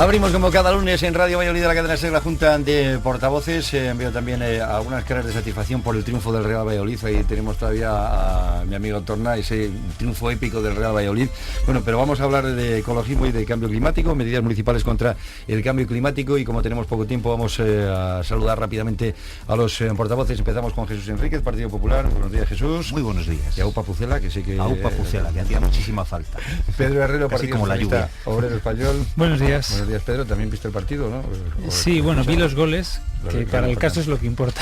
Abrimos como cada lunes en Radio Valladolid, la cadena SER, la Junta de Portavoces. Envío también algunas caras de satisfacción por el triunfo del Real Valladolid. Ahí tenemos todavía a mi amigo Torna, ese triunfo épico del Real Valladolid. Bueno, pero vamos a hablar de ecologismo y de cambio climático, medidas municipales contra el cambio climático, y como tenemos poco tiempo vamos a saludar rápidamente a los portavoces. Empezamos con Jesús Enríquez, Partido Popular. Buenos días, Jesús. Muy buenos días. Y Aupa Pucela, que sé que... Aupa Pucela, que hacía muchísima falta. Pedro Herrero, casi Partido como la lluvia. Obrero Español. Buenos días. Buenos días, Pedro. También viste el partido, ¿no? Sí, bueno, vi los goles, que para el caso es lo que importa.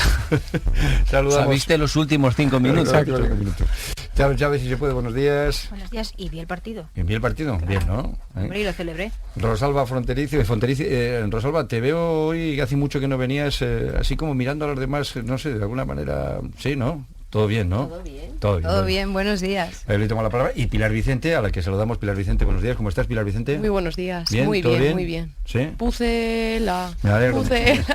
Saludamos. ¿Sabiste los últimos 5 minutos? Exacto. Chávez, si se puede, buenos días. Buenos días, y vi el partido. ¿Vi el partido? Claro. Bien, ¿no? Hombre, y lo celebré. Rosalba Fronterizo, Rosalba, te veo hoy, que hace mucho que no venías, así como mirando a los demás, no sé, de alguna manera, sí, ¿no? Todo bien, ¿no? Todo bien, buenos días. Le tomo la palabra. Y Pilar Vicente, a la que saludamos. Pilar Vicente, buenos días. ¿Cómo estás, Pilar Vicente? Muy buenos días. ¿Bien? Muy ¿Todo bien, muy bien. ¿Sí? Pucela. Me alegro. Pucela.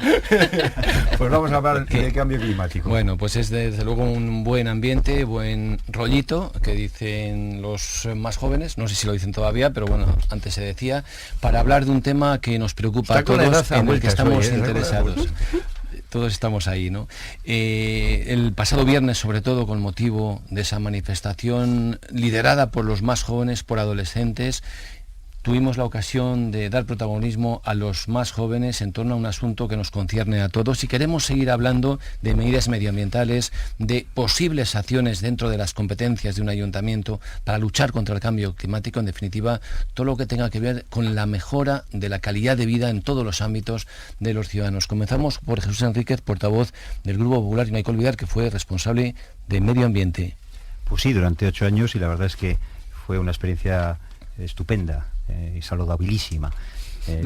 Pues vamos a hablar de cambio climático. Bueno, pues es desde luego un buen ambiente, buen rollito, que dicen los más jóvenes, no sé si lo dicen todavía, pero bueno, antes se decía, para hablar de un tema que nos preocupa a todos, en el que estamos interesados. Todos estamos ahí, ¿no? El pasado viernes, sobre todo con motivo de esa manifestación liderada por los más jóvenes, por adolescentes, tuvimos la ocasión de dar protagonismo a los más jóvenes en torno a un asunto que nos concierne a todos, y queremos seguir hablando de medidas medioambientales, de posibles acciones dentro de las competencias de un ayuntamiento para luchar contra el cambio climático, en definitiva, todo lo que tenga que ver con la mejora de la calidad de vida en todos los ámbitos de los ciudadanos. Comenzamos por Jesús Enríquez, portavoz del Grupo Popular, y no hay que olvidar que fue responsable de Medio Ambiente. Pues sí, durante 8 años, y la verdad es que fue una experiencia estupenda y saludabilísima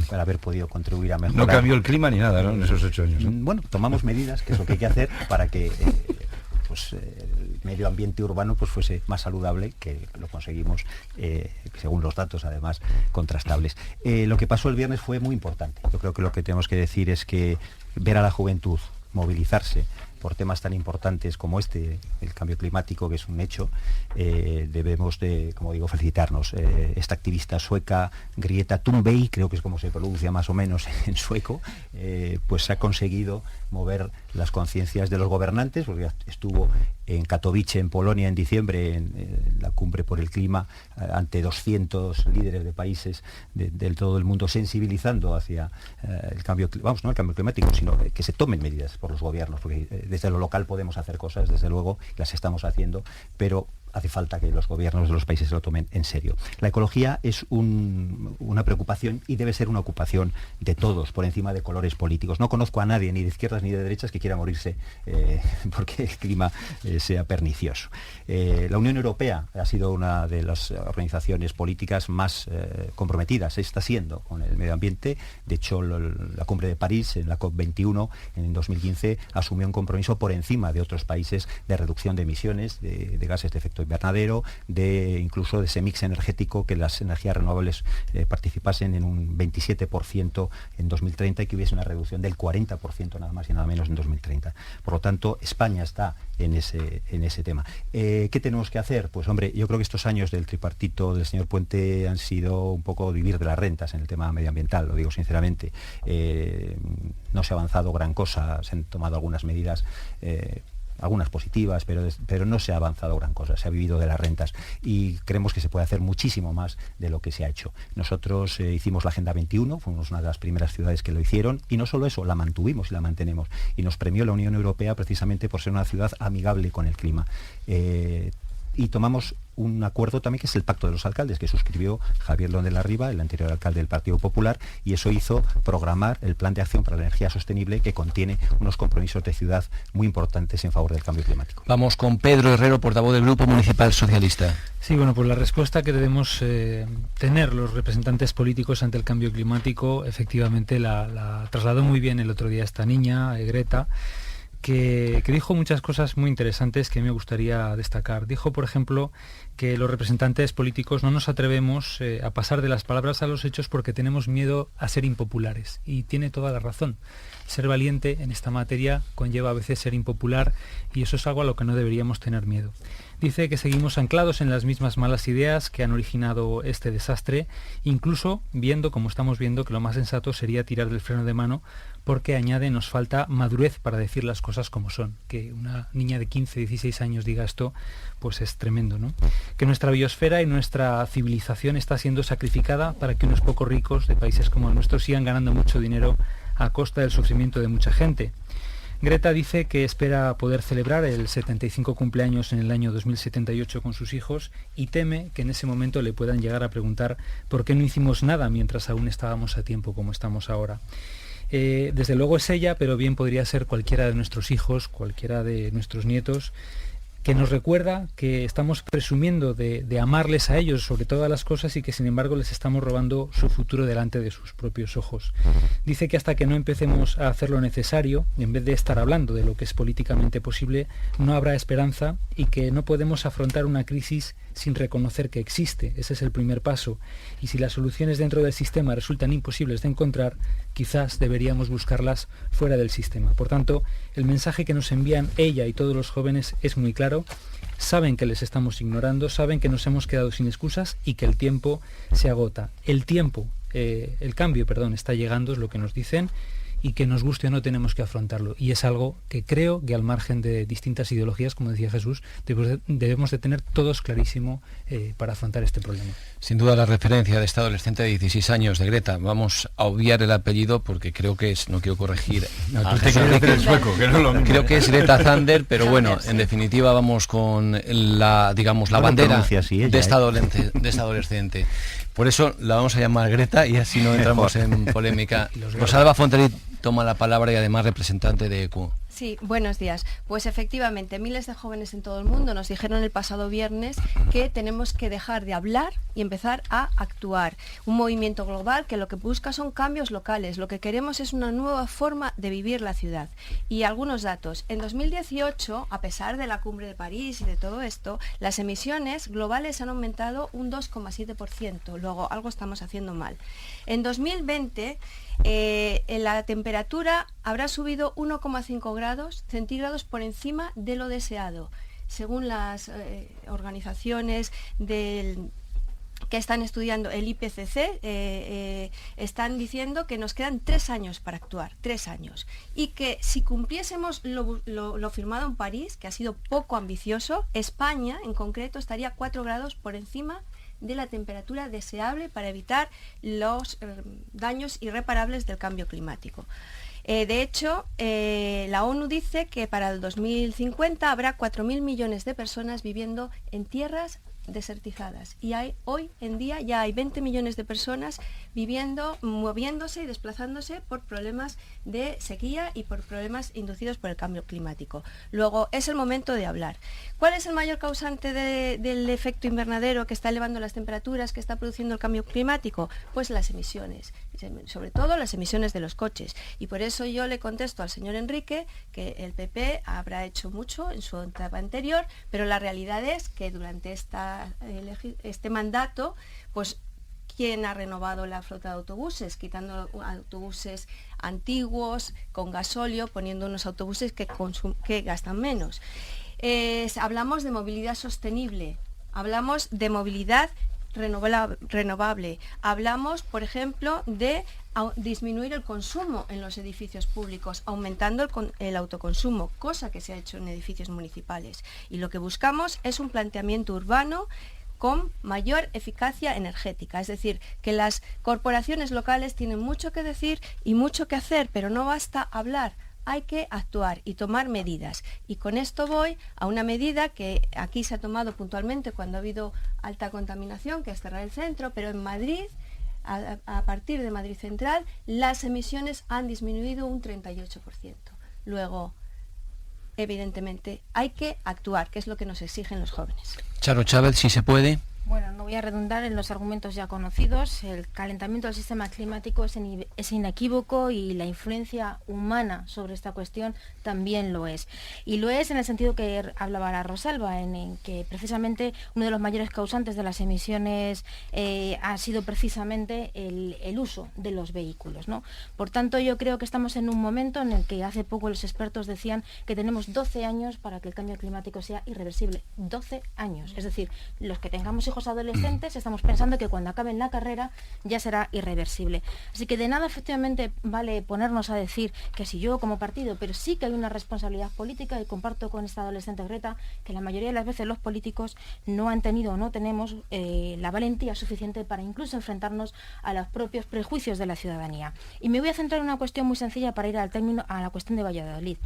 para haber podido contribuir a mejorar. No cambió el clima ni nada, ¿no? En esos 8 años, ¿no? Bueno, tomamos medidas, que es lo que hay que hacer para que el medio ambiente urbano pues fuese más saludable, que lo conseguimos según los datos además contrastables. Lo que pasó el viernes fue muy importante. Yo creo que lo que tenemos que decir es que ver a la juventud movilizarse por temas tan importantes como el cambio climático, que es un hecho, debemos de, como digo, felicitarnos. Esta activista sueca, Greta Thunberg, creo que es como se pronuncia más o menos en sueco, pues ha conseguido mover las conciencias de los gobernantes, porque estuvo en Katowice, en Polonia, en diciembre, en la cumbre por el clima, ante 200 líderes de países de todo el mundo, sensibilizando hacia el cambio, no el cambio climático, sino que se tomen medidas por los gobiernos, porque desde lo local podemos hacer cosas, desde luego, las estamos haciendo, pero hace falta que los gobiernos de los países se lo tomen en serio. La ecología es una preocupación, y debe ser una ocupación de todos, por encima de colores políticos. No conozco a nadie, ni de izquierdas ni de derechas, que quiera morirse porque el clima sea pernicioso. La Unión Europea ha sido una de las organizaciones políticas más comprometidas, está siendo, con el medio ambiente. De hecho, la cumbre de París, en la COP21, en 2015, asumió un compromiso por encima de otros países de reducción de emisiones de gases de efecto invernadero, incluso de ese mix energético, que las energías renovables participasen en un 27% en 2030, y que hubiese una reducción del 40% nada más y nada menos en 2030. Por lo tanto, España está en ese tema. ¿Qué tenemos que hacer? Pues hombre, yo creo que estos años del tripartito del señor Puente han sido un poco vivir de las rentas en el tema medioambiental, lo digo sinceramente. No se ha avanzado gran cosa, se han tomado algunas medidas, algunas positivas, pero no se ha avanzado gran cosa, se ha vivido de las rentas, y creemos que se puede hacer muchísimo más de lo que se ha hecho. Nosotros hicimos la Agenda 21, fuimos una de las primeras ciudades que lo hicieron, y no solo eso, la mantuvimos y la mantenemos, y nos premió la Unión Europea precisamente por ser una ciudad amigable con el clima. Y tomamos un acuerdo también, que es el Pacto de los Alcaldes, que suscribió Javier León de la Riva, el anterior alcalde del Partido Popular, y eso hizo programar el Plan de Acción para la Energía Sostenible, que contiene unos compromisos de ciudad muy importantes en favor del cambio climático. Vamos con Pedro Herrero, portavoz del Grupo Municipal Socialista. Sí, bueno, pues la respuesta que debemos tener los representantes políticos ante el cambio climático, efectivamente la trasladó muy bien el otro día esta niña, Greta, que dijo muchas cosas muy interesantes que me gustaría destacar. Dijo, por ejemplo, que los representantes políticos no nos atrevemos a pasar de las palabras a los hechos porque tenemos miedo a ser impopulares. Y tiene toda la razón. Ser valiente en esta materia conlleva a veces ser impopular, y eso es algo a lo que no deberíamos tener miedo. Dice que seguimos anclados en las mismas malas ideas que han originado este desastre, incluso viendo, como estamos viendo, que lo más sensato sería tirar del freno de mano, porque añade, nos falta madurez para decir las cosas como son. Que una niña de 15, 16 años diga esto, pues es tremendo, ¿no? Que nuestra biosfera y nuestra civilización está siendo sacrificada para que unos pocos ricos de países como el nuestro sigan ganando mucho dinero a costa del sufrimiento de mucha gente. Greta dice que espera poder celebrar el 75 cumpleaños en el año 2078 con sus hijos y teme que en ese momento le puedan llegar a preguntar por qué no hicimos nada mientras aún estábamos a tiempo como estamos ahora. Desde luego es ella, pero bien podría ser cualquiera de nuestros hijos, cualquiera de nuestros nietos, que nos recuerda que estamos presumiendo de amarles a ellos sobre todas las cosas y que sin embargo les estamos robando su futuro delante de sus propios ojos. Dice que hasta que no empecemos a hacer lo necesario, en vez de estar hablando de lo que es políticamente posible, no habrá esperanza y que no podemos afrontar una crisis sin reconocer que existe. Ese es el primer paso. Y si las soluciones dentro del sistema resultan imposibles de encontrar, quizás deberíamos buscarlas fuera del sistema. Por tanto, el mensaje que nos envían ella y todos los jóvenes es muy claro. Saben que les estamos ignorando, saben que nos hemos quedado sin excusas y que el tiempo se agota. El cambio, está llegando, es lo que nos dicen, y que nos guste o no tenemos que afrontarlo. Y es algo que creo que al margen de distintas ideologías, como decía Jesús, debemos de tener todos clarísimo para afrontar este problema. Sin duda la referencia de esta adolescente de 16 años de Greta, vamos a obviar el apellido porque creo que es, no quiero corregir, creo que es Greta Thunberg, pero bueno, en definitiva vamos con la bandera de esta adolescente. Por eso la vamos a llamar Greta y así no entramos en polémica. Rosalba Fontanet toma la palabra y además representante de ECU. Sí, buenos días. Pues efectivamente, miles de jóvenes en todo el mundo nos dijeron el pasado viernes que tenemos que dejar de hablar y empezar a actuar. Un movimiento global que lo que busca son cambios locales. Lo que queremos es una nueva forma de vivir la ciudad. Y algunos datos. En 2018, a pesar de la cumbre de París y de todo esto, las emisiones globales han aumentado un 2,7%. Luego, algo estamos haciendo mal. En 2020, la temperatura habrá subido 1,5 grados centígrados por encima de lo deseado. Según las organizaciones que están estudiando el IPCC, están diciendo que nos quedan 3 años para actuar, 3 años. Y que si cumpliésemos lo firmado en París, que ha sido poco ambicioso, España en concreto estaría 4 grados por encima de la temperatura deseable para evitar los daños irreparables del cambio climático. De hecho, la ONU dice que para el 2050 habrá 4.000 millones de personas viviendo en tierras desertizadas y hoy en día ya hay 20 millones de personas moviéndose y desplazándose por problemas de sequía y por problemas inducidos por el cambio climático. Luego, es el momento de hablar. ¿Cuál es el mayor causante del efecto invernadero que está elevando las temperaturas, que está produciendo el cambio climático? Pues las emisiones, sobre todo las emisiones de los coches. Y por eso yo le contesto al señor Enrique que el PP habrá hecho mucho en su etapa anterior, pero la realidad es que durante este mandato, pues ¿quién ha renovado la flota de autobuses? Quitando autobuses antiguos, con gasóleo, poniendo unos autobuses que gastan menos. Hablamos de movilidad sostenible, hablamos de movilidad renovable, hablamos, por ejemplo, de disminuir el consumo en los edificios públicos, aumentando el autoconsumo, cosa que se ha hecho en edificios municipales. Y lo que buscamos es un planteamiento urbano con mayor eficacia energética, es decir, que las corporaciones locales tienen mucho que decir y mucho que hacer, pero no basta hablar, hay que actuar y tomar medidas. Y con esto voy a una medida que aquí se ha tomado puntualmente cuando ha habido alta contaminación, que es cerrar el centro, pero en Madrid, a partir de Madrid Central, las emisiones han disminuido un 38%. Luego, evidentemente, hay que actuar, que es lo que nos exigen los jóvenes. Charo Chávez, si se puede. Bueno, no voy a redundar en los argumentos ya conocidos. El calentamiento del sistema climático es inequívoco y la influencia humana sobre esta cuestión también lo es. Y lo es en el sentido que hablaba la Rosalba, en que precisamente uno de los mayores causantes de las emisiones ha sido precisamente el uso de los vehículos, ¿no? Por tanto, yo creo que estamos en un momento en el que hace poco los expertos decían que tenemos 12 años para que el cambio climático sea irreversible. 12 años. Es decir, los que tengamos hijos adolescentes estamos pensando que cuando acaben la carrera ya será irreversible. Así que de nada efectivamente vale ponernos a decir que si yo como partido, pero sí que hay una responsabilidad política, y comparto con esta adolescente Greta que la mayoría de las veces los políticos no han tenido o no tenemos la valentía suficiente para incluso enfrentarnos a los propios prejuicios de la ciudadanía. Y me voy a centrar en una cuestión muy sencilla para ir a la cuestión de Valladolid.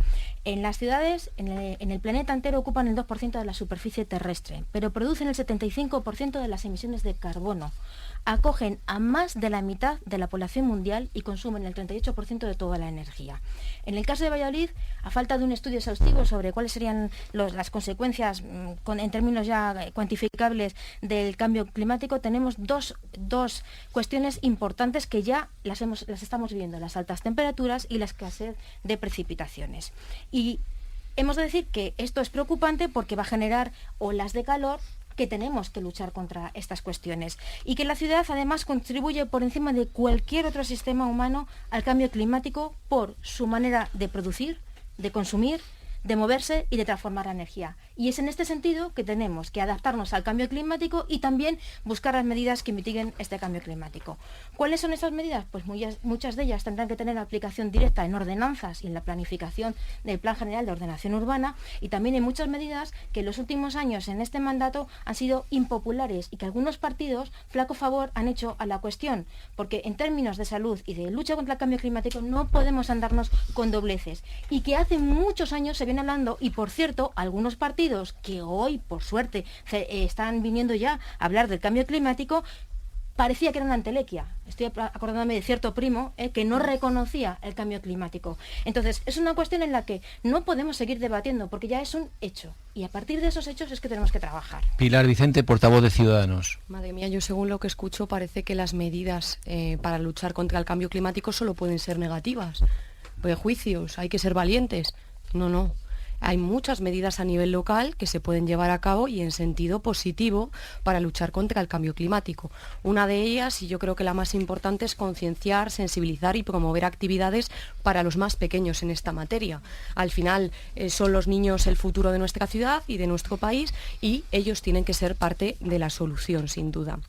En las ciudades, en el planeta entero, ocupan el 2% de la superficie terrestre, pero producen el 75% de las emisiones de carbono. Acogen a más de la mitad de la población mundial y consumen el 38% de toda la energía. En el caso de Valladolid, a falta de un estudio exhaustivo sobre cuáles serían las consecuencias en términos ya cuantificables del cambio climático, tenemos dos cuestiones importantes que ya las estamos viviendo: las altas temperaturas y la escasez de precipitaciones. Y hemos de decir que esto es preocupante porque va a generar olas de calor, que tenemos que luchar contra estas cuestiones, y que la ciudad además contribuye por encima de cualquier otro sistema humano al cambio climático por su manera de producir, de consumir, de moverse y de transformar la energía. Y es en este sentido que tenemos que adaptarnos al cambio climático y también buscar las medidas que mitiguen este cambio climático. ¿Cuáles son esas medidas? Pues muchas de ellas tendrán que tener aplicación directa en ordenanzas y en la planificación del Plan General de Ordenación Urbana, y también hay muchas medidas que en los últimos años en este mandato han sido impopulares y que algunos partidos flaco favor han hecho a la cuestión, porque en términos de salud y de lucha contra el cambio climático no podemos andarnos con dobleces, y que hace muchos años se viene hablando, y por cierto, algunos partidos que hoy, por suerte, están viniendo ya a hablar del cambio climático, parecía que era una entelequia. Estoy acordándome de cierto primo que no reconocía el cambio climático. Entonces, es una cuestión en la que no podemos seguir debatiendo, porque ya es un hecho. Y a partir de esos hechos es que tenemos que trabajar. Pilar Vicente, portavoz de Ciudadanos. Madre mía, yo según lo que escucho parece que las medidas para luchar contra el cambio climático solo pueden ser negativas. Prejuicios, hay que ser valientes. No. Hay muchas medidas a nivel local que se pueden llevar a cabo y en sentido positivo para luchar contra el cambio climático. Una de ellas, y yo creo que la más importante, es concienciar, sensibilizar y promover actividades para los más pequeños en esta materia. Al final son los niños el futuro de nuestra ciudad y de nuestro país, y ellos tienen que ser parte de la solución, sin duda.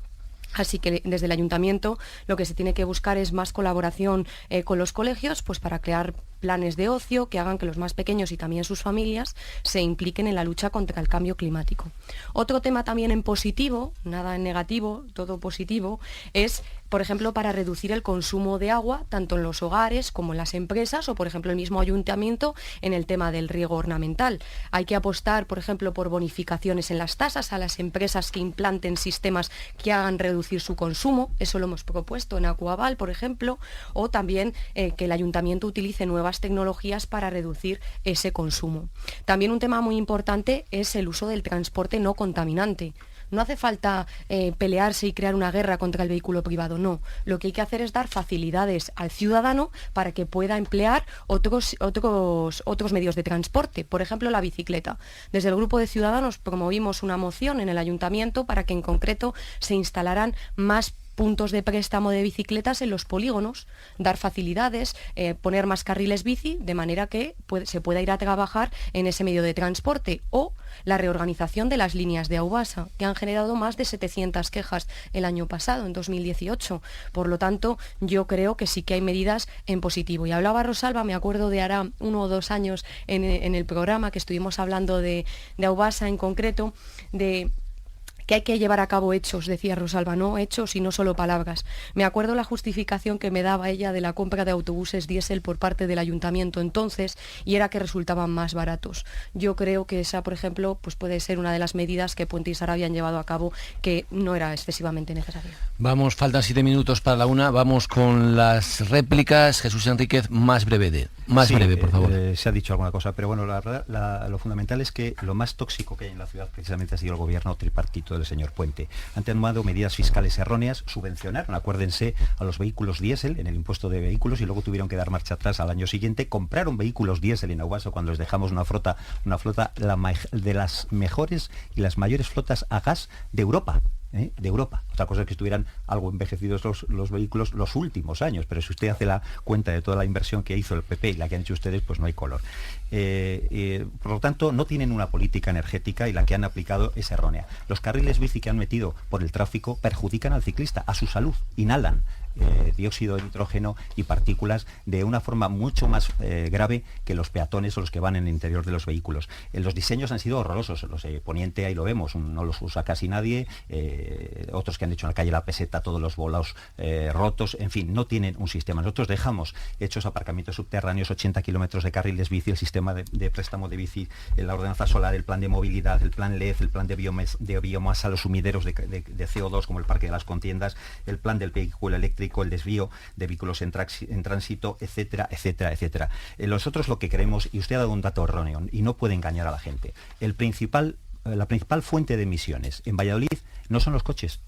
Así que desde el ayuntamiento lo que se tiene que buscar es más colaboración con los colegios, pues para crear planes de ocio que hagan que los más pequeños y también sus familias se impliquen en la lucha contra el cambio climático. Otro tema también en positivo, nada en negativo, todo positivo, es, por ejemplo, para reducir el consumo de agua, tanto en los hogares como en las empresas, o por ejemplo el mismo ayuntamiento en el tema del riego ornamental. Hay que apostar, por ejemplo, por bonificaciones en las tasas a las empresas que implanten sistemas que hagan reducir su consumo. Eso lo hemos propuesto en Aquaval, por ejemplo, o también que el ayuntamiento utilice nuevas tecnologías para reducir ese consumo. También un tema muy importante es el uso del transporte no contaminante. No hace falta pelearse y crear una guerra contra el vehículo privado, no. Lo que hay que hacer es dar facilidades al ciudadano para que pueda emplear otros medios de transporte, por ejemplo la bicicleta. Desde el grupo de Ciudadanos promovimos una moción en el ayuntamiento para que en concreto se instalaran más puntos de préstamo de bicicletas en los polígonos, dar facilidades, poner más carriles bici, de manera que se pueda ir a trabajar en ese medio de transporte, o la reorganización de las líneas de Aubasa, que han generado más de 700 quejas el año pasado, en 2018. Por lo tanto, yo creo que sí que hay medidas en positivo. Y hablaba Rosalba, me acuerdo de hará 1 o 2 años en el programa que estuvimos hablando de Aubasa en concreto, de que hay que llevar a cabo hechos, decía Rosalba, no hechos y no solo palabras. Me acuerdo la justificación que me daba ella de la compra de autobuses diésel por parte del ayuntamiento entonces, y era que resultaban más baratos. Yo creo que esa, por ejemplo, pues puede ser una de las medidas que Puente y Sarabia han llevado a cabo, que no era excesivamente necesaria. Vamos, faltan 7 minutos para la 1, vamos con las réplicas. Jesús Enríquez, más breve, por favor. Se ha dicho alguna cosa, pero bueno, lo fundamental es que lo más tóxico que hay en la ciudad precisamente ha sido el gobierno tripartito del del señor Puente. Han tomado medidas fiscales erróneas, subvencionaron, acuérdense, a los vehículos diésel en el impuesto de vehículos y luego tuvieron que dar marcha atrás al año siguiente. Compraron vehículos diésel en Aubaso cuando les dejamos una flota de las mejores y las mayores flotas a gas de Europa. De Europa. Otra cosa es que estuvieran algo envejecidos los vehículos los últimos años, pero si usted hace la cuenta de toda la inversión que hizo el PP y la que han hecho ustedes, pues no hay color. Por lo tanto, no tienen una política energética y la que han aplicado es errónea. Los carriles bici que han metido por el tráfico perjudican al ciclista, a su salud, inhalan dióxido de nitrógeno y partículas de una forma mucho más grave que los peatones o los que van en el interior de los vehículos. Los diseños han sido horrorosos, los de Poniente ahí lo vemos, no los usa casi nadie, otros que han hecho en la calle La Peseta todos los volados rotos, en fin, no tienen un sistema. Nosotros dejamos hechos aparcamientos subterráneos, 80 kilómetros de carriles bici, el sistema de préstamo de bici, la ordenanza solar, el plan de movilidad, el plan LED, el plan de biomasa, los sumideros de CO2 como el Parque de las Contiendas, el plan del vehículo eléctrico, el desvío de vehículos en tránsito, etcétera, etcétera, etcétera. Nosotros lo que queremos, y usted ha dado un dato erróneo y no puede engañar a la gente, la principal fuente de emisiones en Valladolid no son los coches,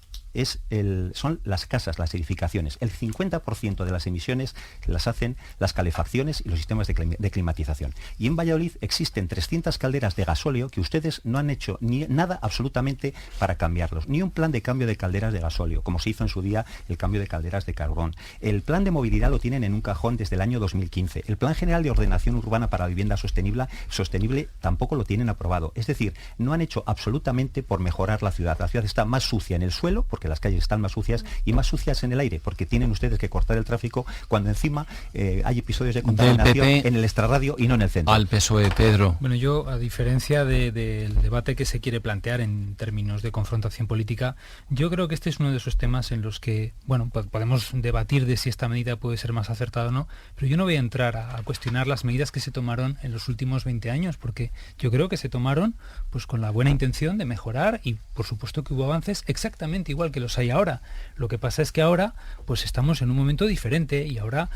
son las casas, las edificaciones. El 50% de las emisiones las hacen las calefacciones y los sistemas de climatización. Y en Valladolid existen 300 calderas de gasóleo que ustedes no han hecho nada absolutamente para cambiarlos. Ni un plan de cambio de calderas de gasóleo, como se hizo en su día el cambio de calderas de carbón. El plan de movilidad lo tienen en un cajón desde el año 2015. El plan general de ordenación urbana para vivienda sostenible tampoco lo tienen aprobado. Es decir, no han hecho absolutamente por mejorar la ciudad. La ciudad está más sucia en el suelo, porque las calles están más sucias, y más sucias en el aire, porque tienen ustedes que cortar el tráfico cuando encima hay episodios de contaminación en el extrarradio y no en el centro. Al PSOE, Pedro. Bueno, yo, a diferencia del debate que se quiere plantear en términos de confrontación política, yo creo que este es uno de esos temas en los que, bueno, podemos debatir de si esta medida puede ser más acertada o no, pero yo no voy a entrar a cuestionar las medidas que se tomaron en los últimos 20 años, porque yo creo que se tomaron pues con la buena intención de mejorar, y por supuesto que hubo avances exactamente igual que los hay ahora. Lo que pasa es que ahora pues estamos en un momento diferente, y ahora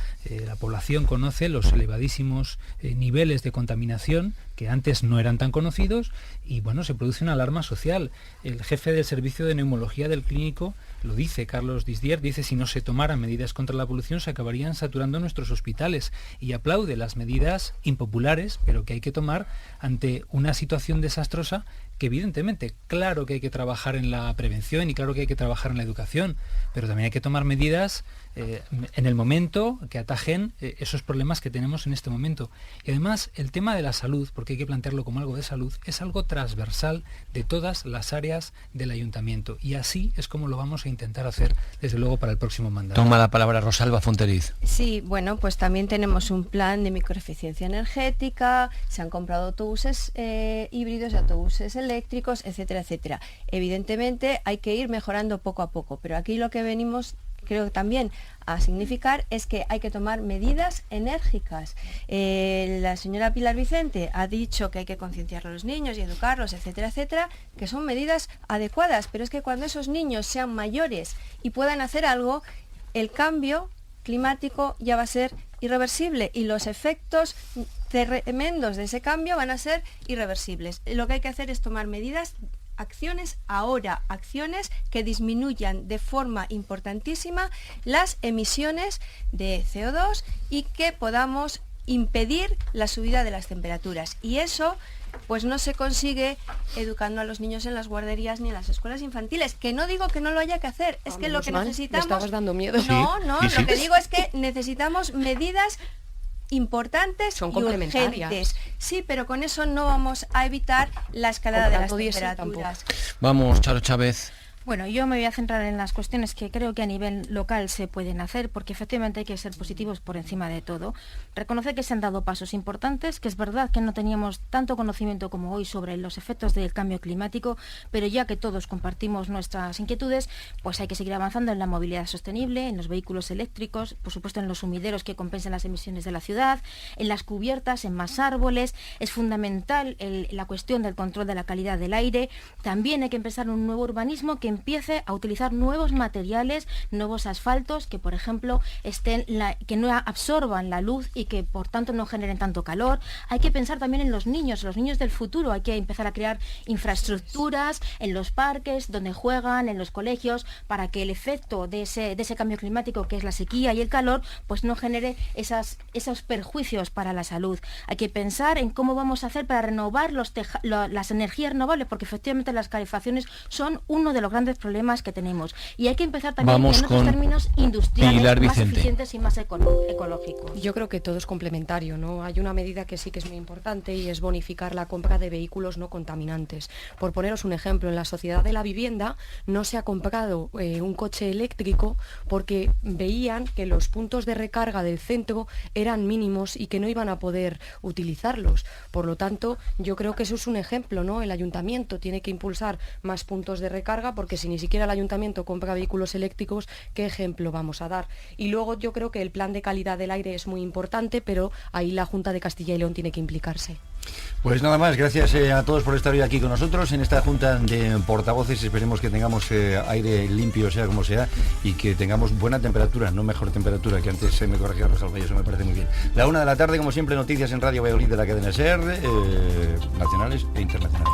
la población conoce los elevadísimos niveles de contaminación que antes no eran tan conocidos, y bueno, se produce una alarma social. El jefe del servicio de neumología del clínico lo dice, Carlos Disdier, dice: si no se tomaran medidas contra la polución se acabarían saturando nuestros hospitales, y aplaude las medidas impopulares, pero que hay que tomar ante una situación desastrosa, que evidentemente, claro que hay que trabajar en la prevención y claro que hay que trabajar en la educación, pero también hay que tomar medidas en el momento que atajen esos problemas que tenemos en este momento. Y además, el tema de la salud, porque hay que plantearlo como algo de salud, es algo transversal de todas las áreas del ayuntamiento, y así es como lo vamos a intentar hacer, desde luego, para el próximo mandato. Toma la palabra Rosalba Fonteriz. Sí, bueno, pues también tenemos un plan de microeficiencia energética, se han comprado autobuses híbridos, autobuses eléctricos, etcétera, etcétera. Evidentemente hay que ir mejorando poco a poco, pero aquí lo que venimos, creo que también a significar, es que hay que tomar medidas enérgicas. La señora Pilar Vicente ha dicho que hay que concienciar a los niños y educarlos, etcétera, etcétera, que son medidas adecuadas, pero es que cuando esos niños sean mayores y puedan hacer algo, el cambio climático ya va a ser irreversible y los efectos tremendos de ese cambio van a ser irreversibles. Lo que hay que hacer es tomar medidas, acciones ahora, acciones que disminuyan de forma importantísima las emisiones de CO2 y que podamos impedir la subida de las temperaturas. Y eso pues no se consigue educando a los niños en las guarderías ni en las escuelas infantiles, que no digo que no lo haya que hacer, es que lo que necesitamos... Me estabas dando miedo. No, lo que digo es que necesitamos medidas importantes, son y urgentes. Sí, pero con eso no vamos a evitar la escalada de las temperaturas. Vamos, Charo Chávez. Bueno, yo me voy a centrar en las cuestiones que creo que a nivel local se pueden hacer, porque efectivamente hay que ser positivos por encima de todo. Reconocer que se han dado pasos importantes, que es verdad que no teníamos tanto conocimiento como hoy sobre los efectos del cambio climático, pero ya que todos compartimos nuestras inquietudes, pues hay que seguir avanzando en la movilidad sostenible, en los vehículos eléctricos, por supuesto en los sumideros que compensen las emisiones de la ciudad, en las cubiertas, en más árboles. Es fundamental la cuestión del control de la calidad del aire. También hay que empezar un nuevo urbanismo que empiece a utilizar nuevos materiales, nuevos asfaltos que, por ejemplo, que no absorban la luz y que por tanto no generen tanto calor. Hay que pensar también en los niños del futuro. Hay que empezar a crear infraestructuras en los parques donde juegan, en los colegios, para que el efecto de ese cambio climático, que es la sequía y el calor, pues no genere esos perjuicios para la salud. Hay que pensar en cómo vamos a hacer para renovar las energías renovables, porque efectivamente las calefacciones son uno de los grandes problemas que tenemos. Y hay que empezar también en otros términos industriales más eficientes y más ecológicos. Yo creo que todo es complementario, ¿no? Hay una medida que sí que es muy importante y es bonificar la compra de vehículos no contaminantes. Por poneros un ejemplo, en la Sociedad de la Vivienda no se ha comprado un coche eléctrico porque veían que los puntos de recarga del centro eran mínimos y que no iban a poder utilizarlos. Por lo tanto, yo creo que eso es un ejemplo, ¿no? El ayuntamiento tiene que impulsar más puntos de recarga, porque si ni siquiera el ayuntamiento compra vehículos eléctricos, ¿qué ejemplo vamos a dar? Y luego yo creo que el plan de calidad del aire es muy importante, pero ahí la Junta de Castilla y León tiene que implicarse. Pues nada más, gracias a todos por estar hoy aquí con nosotros en esta junta de portavoces. Esperemos que tengamos aire limpio, sea como sea, y que tengamos buena temperatura, no mejor temperatura, que antes se me corregía Rosalba, y eso me parece muy bien. La 1 de la tarde, como siempre, noticias en Radio Valladolid de la cadena SER, nacionales e internacionales.